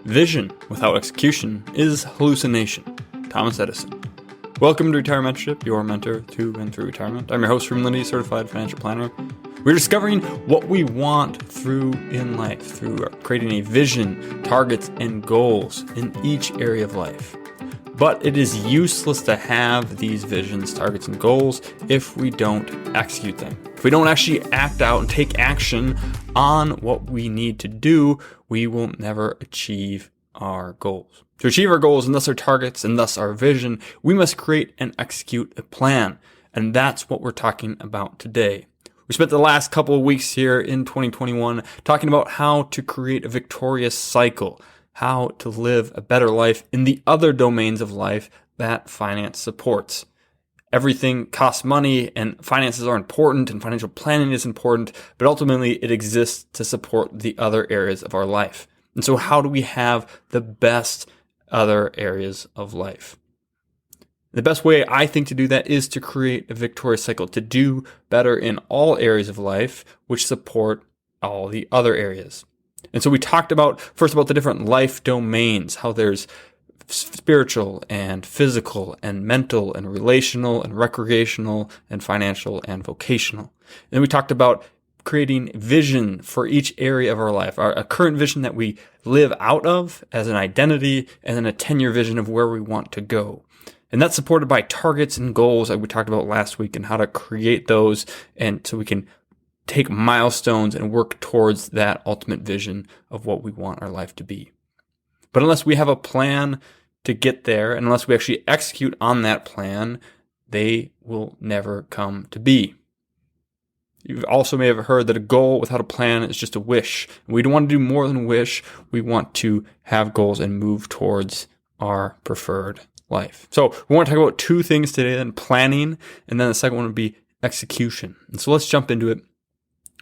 Vision without execution is hallucination. Thomas Edison. Welcome to Retirement Mentorship, your mentor to and through retirement. I'm your host from Latte, certified financial planner. We're discovering what we want through in life, through creating a vision, targets, and goals in each area of life. But it is useless to have these visions, targets, and goals if we don't execute them. If we don't actually act out and take action on what we need to do, we will never achieve our goals. To achieve our goals and thus our targets and thus our vision, we must create and execute a plan. And that's what we're talking about today. We spent the last couple of weeks here in 2021 talking about how to create a victorious cycle, how to live a better life in the other domains of life that finance supports. Everything costs money and finances are important and financial planning is important, but ultimately it exists to support the other areas of our life. And so how do we have the best other areas of life? The best way I think to do that is to create a victorious cycle, to do better in all areas of life, which support all the other areas. And so we talked about the different life domains, how there's spiritual and physical and mental and relational and recreational and financial and vocational. And then we talked about creating vision for each area of our life, a current vision that we live out of as an identity, and then a 10-year vision of where we want to go. And that's supported by targets and goals that we talked about last week and how to create those, and so we can take milestones and work towards that ultimate vision of what we want our life to be. But unless we have a plan to get there, and unless we actually execute on that plan, they will never come to be. You also may have heard that a goal without a plan is just a wish. We don't want to do more than wish. We want to have goals and move towards our preferred life. So we want to talk about two things today, then planning, and then the second one would be execution. And so let's jump into it.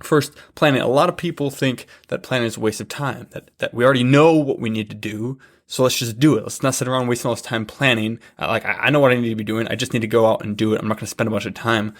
First, planning. A lot of people think that planning is a waste of time, that we already know what we need to do, so let's just do it. Let's not sit around wasting all this time planning. I know what I need to be doing. I just need to go out and do it. I'm not going to spend a bunch of time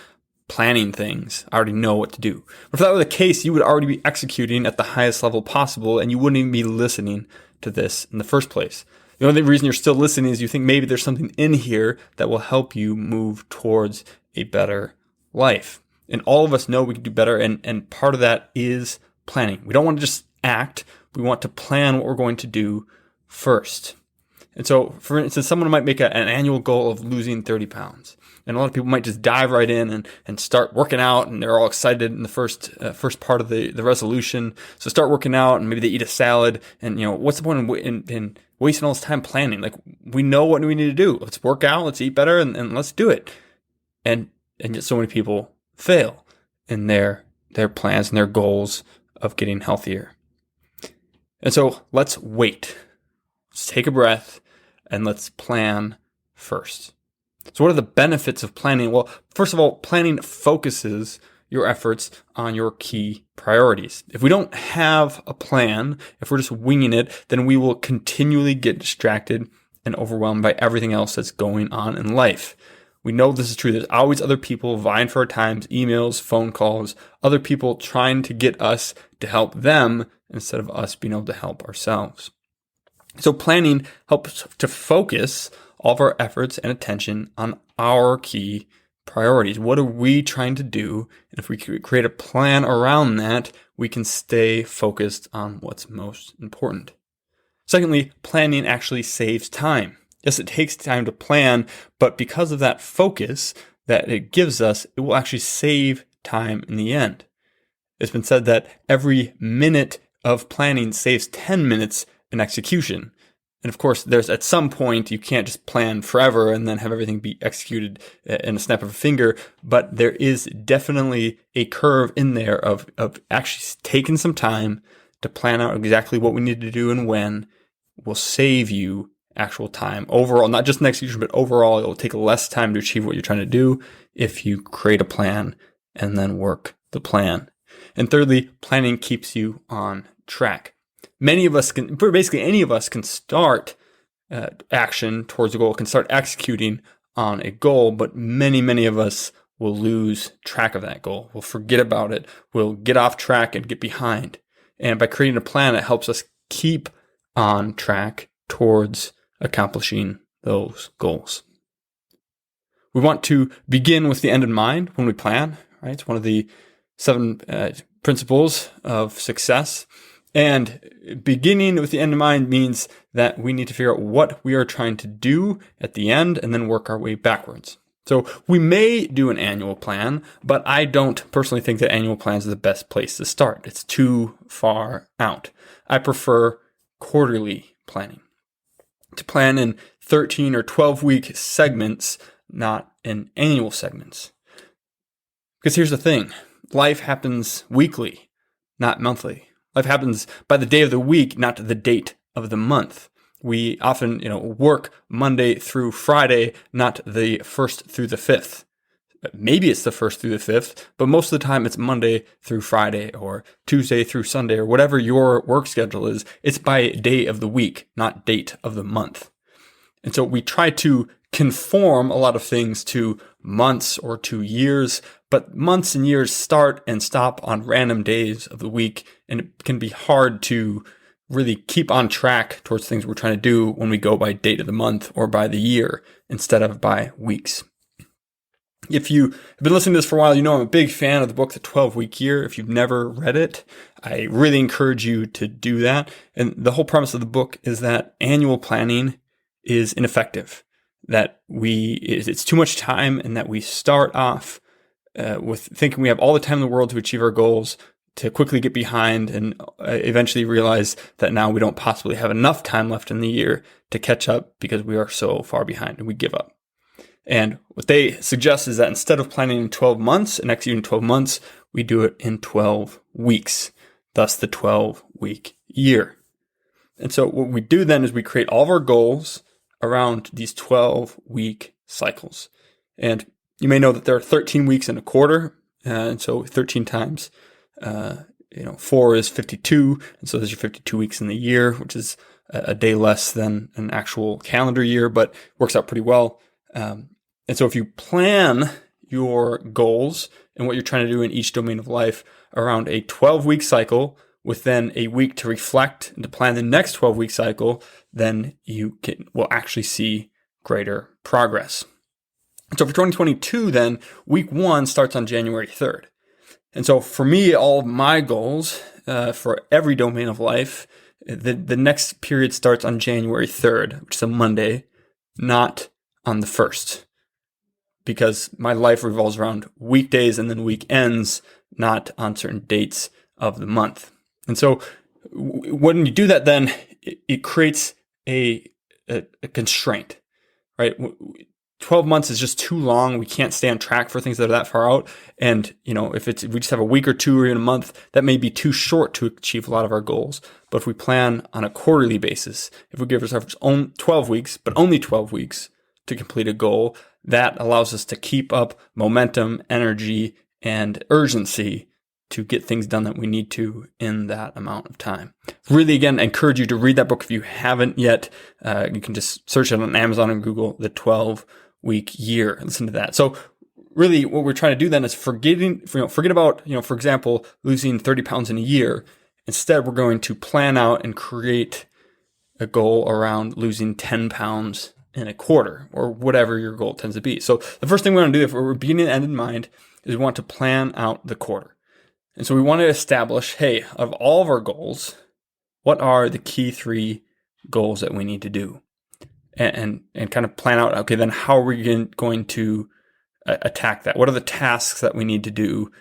planning things. I already know what to do. But if that were the case, you would already be executing at the highest level possible, and you wouldn't even be listening to this in the first place. The only reason you're still listening is you think maybe there's something in here that will help you move towards a better life. And all of us know we can do better, and part of that is planning. We don't want to just act. We want to plan what we're going to do first. And so, for instance, someone might make an annual goal of losing 30 pounds. And a lot of people might just dive right in and start working out, and they're all excited in the first part of the resolution. So start working out, and maybe they eat a salad. And, what's the point in wasting all this time planning? Like, we know what we need to do. Let's work out, let's eat better, and let's do it. And yet so many people fail in their plans and their goals of getting healthier. And so let's wait. Let's take a breath and let's plan first. So what are the benefits of planning? Well, first of all, planning focuses your efforts on your key priorities. If we don't have a plan, if we're just winging it, then we will continually get distracted and overwhelmed by everything else that's going on in life. We know this is true. There's always other people vying for our times, emails, phone calls, other people trying to get us to help them instead of us being able to help ourselves. So planning helps to focus all of our efforts and attention on our key priorities. What are we trying to do? And if we create a plan around that, we can stay focused on what's most important. Secondly, planning actually saves time. Yes, it takes time to plan, but because of that focus that it gives us, it will actually save time in the end. It's been said that every minute of planning saves 10 minutes in execution. And of course, there's at some point, you can't just plan forever and then have everything be executed in a snap of a finger, but there is definitely a curve in there of actually taking some time to plan out exactly what we need to do and when will save you actual time overall, not just in execution, but overall, it will take less time to achieve what you're trying to do if you create a plan and then work the plan. And thirdly, planning keeps you on track. Many of us can, basically any of us can start action towards a goal, can start executing on a goal, but many of us will lose track of that goal. We'll forget about it. We'll get off track and get behind. And by creating a plan, it helps us keep on track towards accomplishing those goals. We want to begin with the end in mind when we plan, right? It's one of the 7 principles of success. And beginning with the end in mind means that we need to figure out what we are trying to do at the end and then work our way backwards. So we may do an annual plan, but I don't personally think that annual plans are the best place to start. It's too far out. I prefer quarterly planning. To plan in 13 or 12-week segments, not in annual segments. Because here's the thing, life happens weekly, not monthly. Life happens by the day of the week, not the date of the month. We often, work Monday through Friday, not the 1st through the 5th. Maybe it's the 1st through the 5th, but most of the time it's Monday through Friday or Tuesday through Sunday or whatever your work schedule is. It's by day of the week, not date of the month. And so we try to conform a lot of things to months or to years, but months and years start and stop on random days of the week, and it can be hard to really keep on track towards things we're trying to do when we go by date of the month or by the year instead of by weeks. If you have been listening to this for a while, you know I'm a big fan of the book, The 12-Week Year. If you've never read it, I really encourage you to do that. And the whole premise of the book is that annual planning is ineffective, that it's too much time, and that we start off with thinking we have all the time in the world to achieve our goals, to quickly get behind and eventually realize that now we don't possibly have enough time left in the year to catch up because we are so far behind and we give up. And what they suggest is that instead of planning in 12 months and executing 12 months, we do it in 12 weeks, thus the 12-week year. And so what we do then is we create all of our goals around these 12-week cycles. And you may know that there are 13 weeks in a quarter. And so 13 times, 4 is 52. And so there's your 52 weeks in the year, which is a day less than an actual calendar year, but works out pretty well. And so if you plan your goals and what you're trying to do in each domain of life around a 12-week cycle with then a week to reflect and to plan the next 12-week cycle, then you will actually see greater progress. So for 2022, then, week 1 starts on January 3rd. And so for me, all of my goals for every domain of life, the next period starts on January 3rd, which is a Monday, not on the 1st. Because my life revolves around weekdays and then weekends, not on certain dates of the month. And so when you do that, then it creates a constraint, right? 12 months is just too long. We can't stay on track for things that are that far out. And, if we just have a week or two or even a month, that may be too short to achieve a lot of our goals. But if we plan on a quarterly basis, if we give ourselves 12 weeks, but only 12 weeks to complete a goal, that allows us to keep up momentum, energy, and urgency to get things done that we need to in that amount of time. Really, again, I encourage you to read that book if you haven't yet. You can just search it on Amazon and Google, The 12-Week Year, and listen to that. So really what we're trying to do then is forget about, for example, losing 30 pounds in a year. Instead, we're going to plan out and create a goal around losing 10 pounds in a quarter, or whatever your goal tends to be. So the first thing we want to do, if we're beginning and end in mind, is we want to plan out the quarter. And so we want to establish, hey, of all of our goals, what are the key 3 goals that we need to do? And kind of plan out, okay, then how are we going to attack that? What are the tasks that we need to do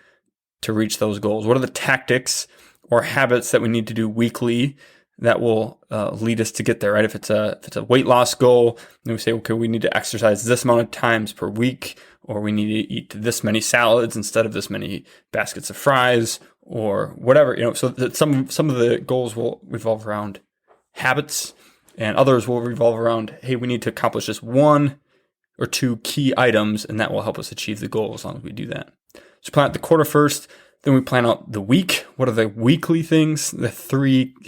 to reach those goals? What are the tactics or habits that we need to do weekly that will lead us to get there, right? If it's a weight loss goal, then we say, okay, we need to exercise this amount of times per week, or we need to eat this many salads instead of this many baskets of fries, or whatever. So that some of the goals will revolve around habits, and others will revolve around, hey, we need to accomplish this 1 or 2 key items, and that will help us achieve the goal as long as we do that. So plan out the quarter first. Then we plan out the week. What are the weekly things, the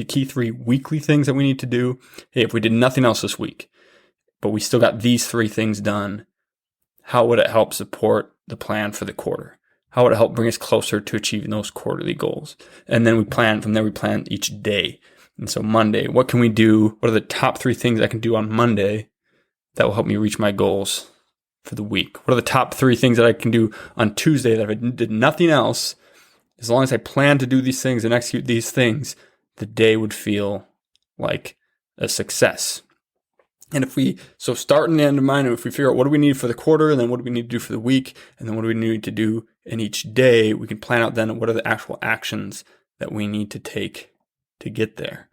key 3 weekly things that we need to do? Hey, if we did nothing else this week, but we still got these 3 things done, how would it help support the plan for the quarter? How would it help bring us closer to achieving those quarterly goals? And then we plan each day. And so Monday, what can we do? What are the top 3 things I can do on Monday that will help me reach my goals for the week? What are the top 3 things that I can do on Tuesday that if I did nothing else, as long as I plan to do these things and execute these things, the day would feel like a success. And so start in the end of mind, and if we figure out what do we need for the quarter, and then what do we need to do for the week, and then what do we need to do in each day, we can plan out then what are the actual actions that we need to take to get there.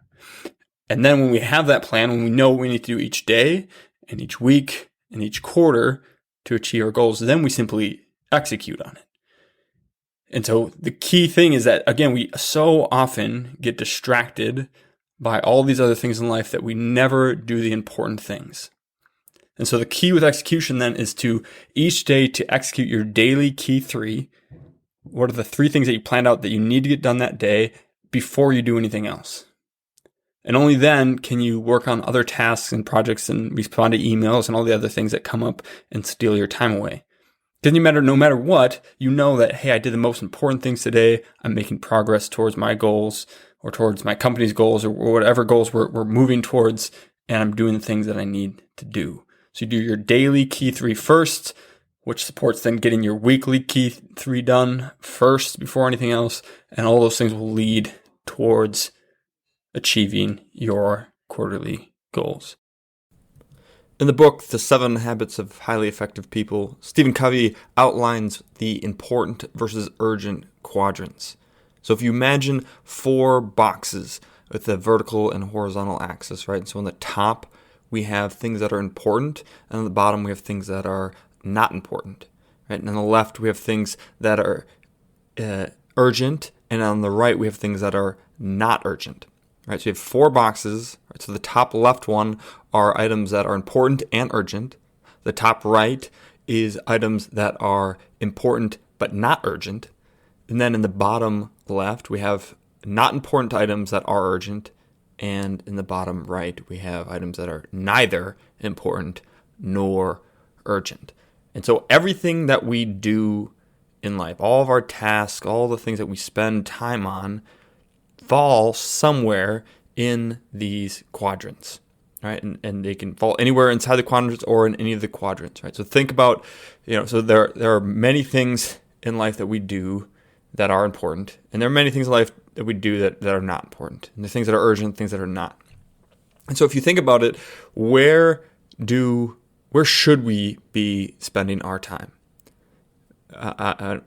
And then when we have that plan, when we know what we need to do each day and each week and each quarter to achieve our goals, then we simply execute on it. And so the key thing is that, again, we so often get distracted by all these other things in life that we never do the important things. And so the key with execution then is to each day to execute your daily key 3. What are the 3 things that you planned out that you need to get done that day before you do anything else? And only then can you work on other tasks and projects and respond to emails and all the other things that come up and steal your time away. Doesn't matter, no matter what, you know that, hey, I did the most important things today. I'm making progress towards my goals or towards my company's goals or whatever goals we're moving towards, and I'm doing the things that I need to do. So you do your daily key 3 first, which supports then getting your weekly key 3 done first before anything else, and all those things will lead towards achieving your quarterly goals. In the book, The 7 Habits of Highly Effective People, Stephen Covey outlines the important versus urgent quadrants. So if you imagine 4 boxes with a vertical and horizontal axis, right? So on the top, we have things that are important, and on the bottom, we have things that are not important, right? And on the left, we have things that are urgent, and on the right, we have things that are not urgent. Right, so you have 4 boxes. Right, so the top left one are items that are important and urgent. The top right is items that are important but not urgent. And then in the bottom left, we have not important items that are urgent. And in the bottom right, we have items that are neither important nor urgent. And so everything that we do in life, all of our tasks, all the things that we spend time on, fall somewhere in these quadrants, right? And they can fall anywhere inside the quadrants or in any of the quadrants, right? So think about, so there are many things in life that we do that are important, and there are many things in life that we do that are not important, and the things that are urgent, things that are not. And so if you think about it, where should we be spending our time?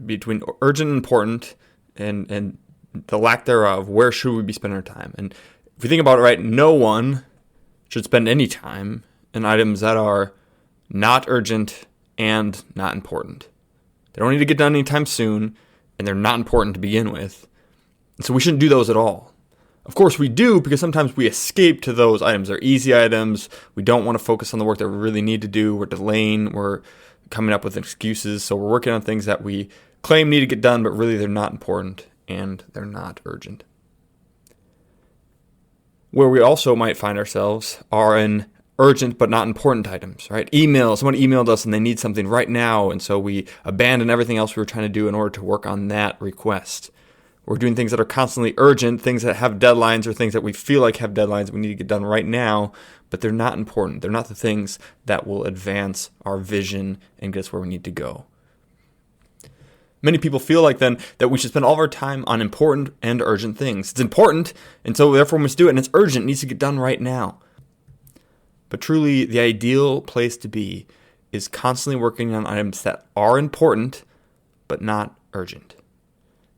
Between urgent and important and the lack thereof, where should we be spending our time? And if we think about it, right, no one should spend any time in items that are not urgent and not important. They don't need to get done anytime soon, and they're not important to begin with. And so we shouldn't do those at all. Of course we do, because sometimes we escape to those items. They're easy items. We don't want to focus on the work that we really need to do. We're delaying. We're coming up with excuses. So we're working on things that we claim need to get done, but really they're not important and they're not urgent. Where we also might find ourselves are in urgent but not important items, right? Someone emailed us and they need something right now, and so we abandon everything else we were trying to do in order to work on that request. We're doing things that are constantly urgent, things that have deadlines or things that we feel like have deadlines we need to get done right now, but they're not important. They're not the things that will advance our vision and get us where we need to go. Many people feel like then that we should spend all of our time on important and urgent things. It's important, and so therefore we must do it, and it's urgent, it needs to get done right now. But truly, the ideal place to be is constantly working on items that are important, but not urgent.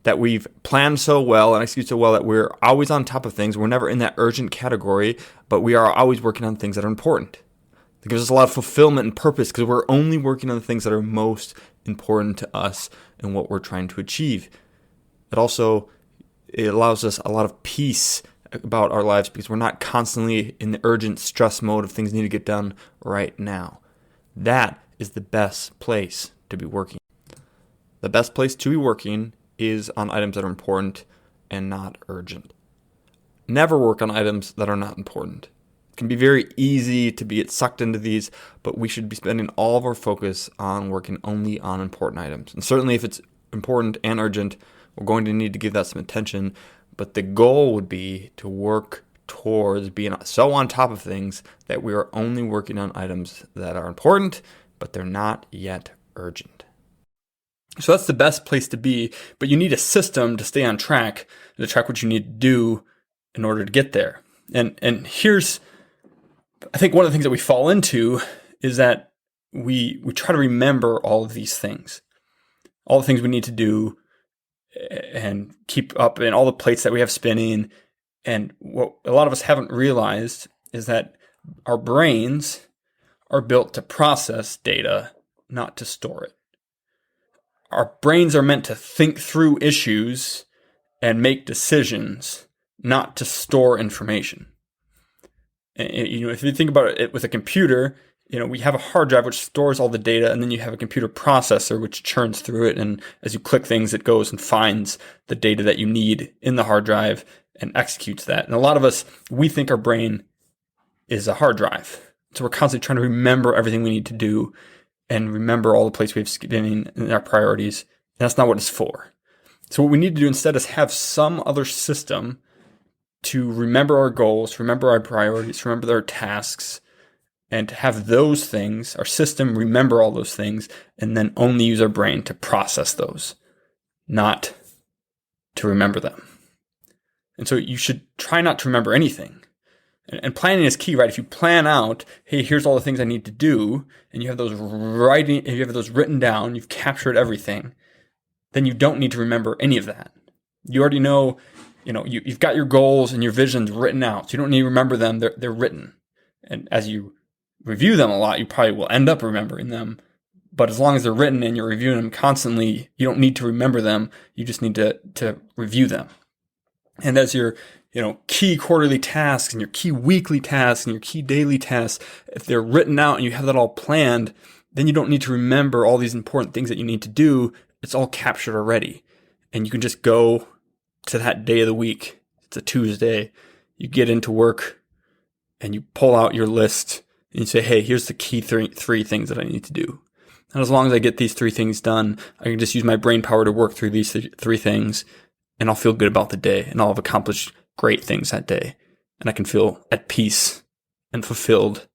That we've planned so well and executed so well that we're always on top of things. We're never in that urgent category, but we are always working on things that are important. It gives us a lot of fulfillment and purpose because we're only working on the things that are most important to us and what we're trying to achieve. It allows us a lot of peace about our lives because we're not constantly in the urgent stress mode of things need to get done right now. That is the best place to be working. The best place to be working is on items that are important and not urgent. Never work on items that are not important. It can be very easy to get sucked into these, but we should be spending all of our focus on working only on important items. And certainly if it's important and urgent, we're going to need to give that some attention, but the goal would be to work towards being so on top of things that we are only working on items that are important, but they're not yet urgent. So that's the best place to be, but you need a system to stay on track, to track what you need to do in order to get there. And here's, I think one of the things that we fall into is that we try to remember all of these things, all the things we need to do and keep up, and all the plates that we have spinning. And what a lot of us haven't realized is that our brains are built to process data, not to store it. Our brains are meant to think through issues and make decisions, not to store information. And, if you think about it with a computer, we have a hard drive which stores all the data, and then you have a computer processor which churns through it. And as you click things, it goes and finds the data that you need in the hard drive and executes that. And a lot of us, we think our brain is a hard drive. So we're constantly trying to remember everything we need to do and remember all the places we have spinning and our priorities. And that's not what it's for. So what we need to do instead is have some other system to remember our goals, remember our priorities, remember our tasks, and to have those things, our system remember all those things, and then only use our brain to process those, not to remember them. And so you should try not to remember anything. And planning is key, right? If you plan out, hey, here's all the things I need to do, and you have those written down, you've captured everything, then you don't need to remember any of that. You already know, you've got your goals and your visions written out. So you don't need to remember them. They're written. And as you review them a lot, you probably will end up remembering them. But as long as they're written and you're reviewing them constantly, you don't need to remember them. You just need to review them. And as your key quarterly tasks and your key weekly tasks and your key daily tasks, if they're written out and you have that all planned, then you don't need to remember all these important things that you need to do. It's all captured already. And you can just go to that day of the week. It's a Tuesday. You get into work and you pull out your list and you say, hey, here's the key three things that I need to do. And as long as I get these 3 things done, I can just use my brain power to work through these 3 things, and I'll feel good about the day, and I'll have accomplished great things that day. And I can feel at peace and fulfilled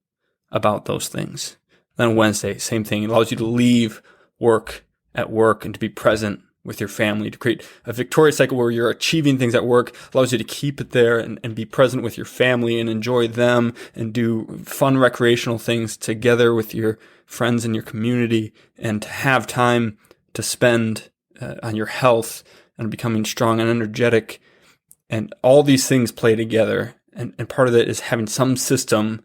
about those things. Then Wednesday, same thing. It allows you to leave work at work and to be present with your family, to create a victorious cycle where you're achieving things at work, allows you to keep it there and be present with your family and enjoy them and do fun recreational things together with your friends and your community, and to have time to spend on your health and becoming strong and energetic. And all these things play together. And part of it is having some system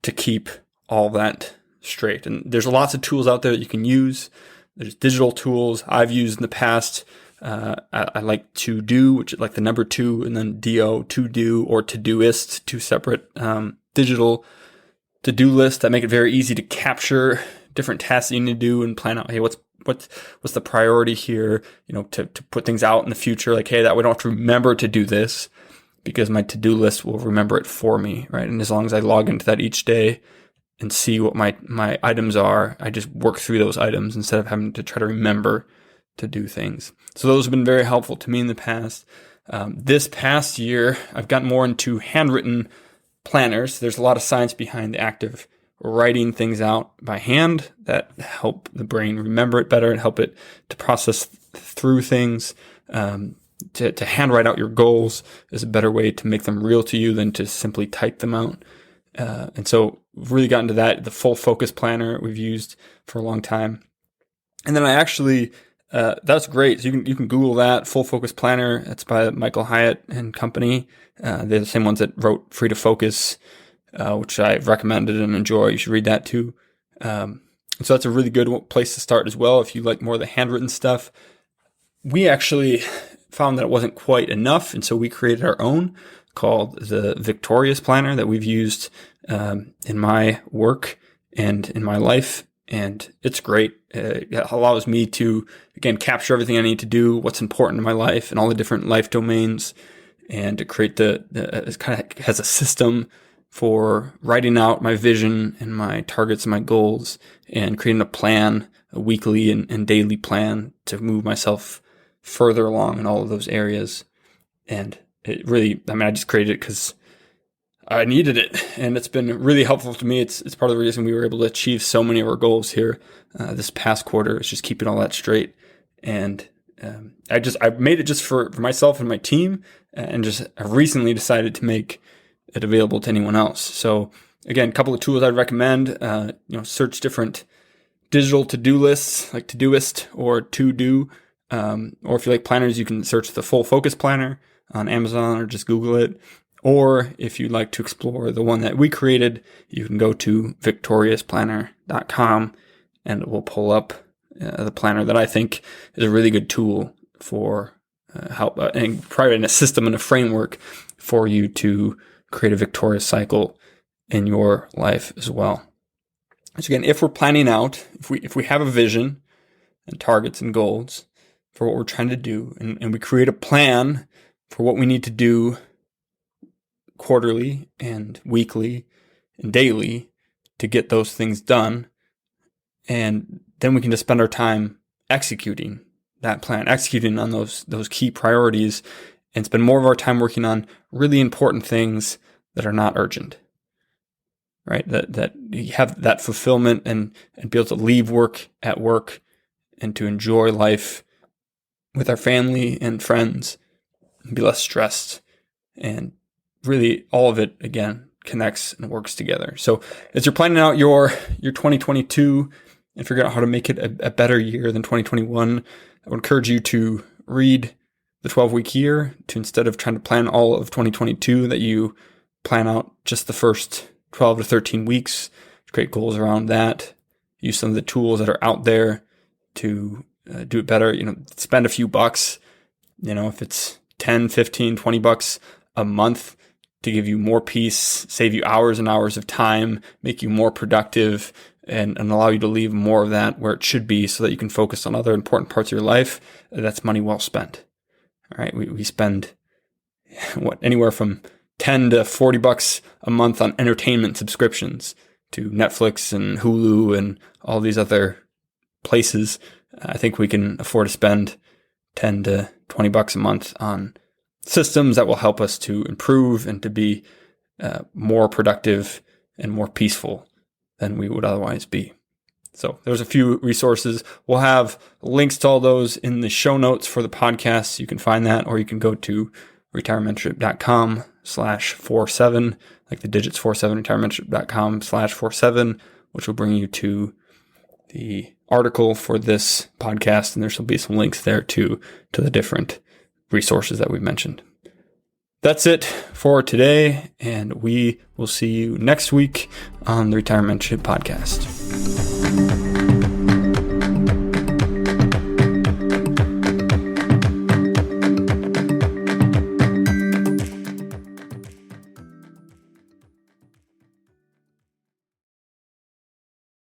to keep all that straight. And there's lots of tools out there that you can use. There's digital tools I've used in the past. I like To Do, which is like the number 2, and then DO, To Do, or Todoist, 2 separate digital to-do lists that make it very easy to capture different tasks that you need to do and plan out, hey, what's the priority here, to put things out in the future, like, hey, that way I don't have to remember to do this because my to-do list will remember it for me, right? And as long as I log into that each day and see what my items are, I just work through those items instead of having to try to remember to do things. So those have been very helpful to me in the past. This past year, I've gotten more into handwritten planners. There's a lot of science behind the act of writing things out by hand that help the brain remember it better and help it to process through things. To handwrite out your goals is a better way to make them real to you than to simply type them out. And so we've really gotten to that. The full focus planner we've used for a long time. And then I actually, that's great. So you can Google that, full focus planner. It's by Michael Hyatt and company. They're the same ones that wrote Free to Focus, which I've recommended and enjoy. You should read that too. So that's a really good place to start as well if you like more of the handwritten stuff. We actually found that it wasn't quite enough, and so we created our own called the Victorious Planner that we've used in my work and in my life, and it's great. It allows me to, again, capture everything I need to do, what's important in my life, and all the different life domains, and to create it kind of has a system for writing out my vision and my targets and my goals, and creating a plan, a weekly and daily plan to move myself further along in all of those areas. And it really, I just created it because I needed it, and it's been really helpful to me. It's part of the reason we were able to achieve so many of our goals here this past quarter. It's just keeping all that straight. And I made it just for myself and my team, and just I recently decided to make it available to anyone else. So again, a couple of tools I'd recommend. Search different digital to-do lists like Todoist or To-Do, or if you like planners, you can search the Full Focus Planner on Amazon or just Google it. Or if you'd like to explore the one that we created, you can go to victoriousplanner.com and it will pull up the planner that I think is a really good tool for help and providing a system and a framework for you to create a victorious cycle in your life as well. So again, if we're planning out, if we have a vision and targets and goals for what we're trying to do, and we create a plan for what we need to do quarterly and weekly and daily to get those things done, and then we can just spend our time executing that plan, executing on those key priorities, and spend more of our time working on really important things that are not urgent, right? That you have that fulfillment and be able to leave work at work and to enjoy life with our family and friends and be less stressed. And really all of it, again, connects and works together. So as you're planning out your 2022 and figure out how to make it a better year than 2021, I would encourage you to read the 12-week year, to instead of trying to plan all of 2022, that you plan out just the first 12 to 13 weeks, create goals around that, use some of the tools that are out there to do it better. Spend a few bucks, if it's 10, 15, 20 bucks a month to give you more peace, save you hours and hours of time, make you more productive, and allow you to leave more of that where it should be so that you can focus on other important parts of your life. That's money well spent. All right. We spend anywhere from 10 to 40 bucks a month on entertainment subscriptions to Netflix and Hulu and all these other places. I think we can afford to spend 10 to 20 bucks a month on systems that will help us to improve and to be more productive and more peaceful than we would otherwise be. So there's a few resources. We'll have links to all those in the show notes for the podcast. You can find that, or you can go to retirementship.com/47, like the digits 47, retirementship.com/47, which will bring you to the article for this podcast. And there shall be some links there to the different resources that we've mentioned. That's it for today, and we will see you next week on the Retirement Ship Podcast.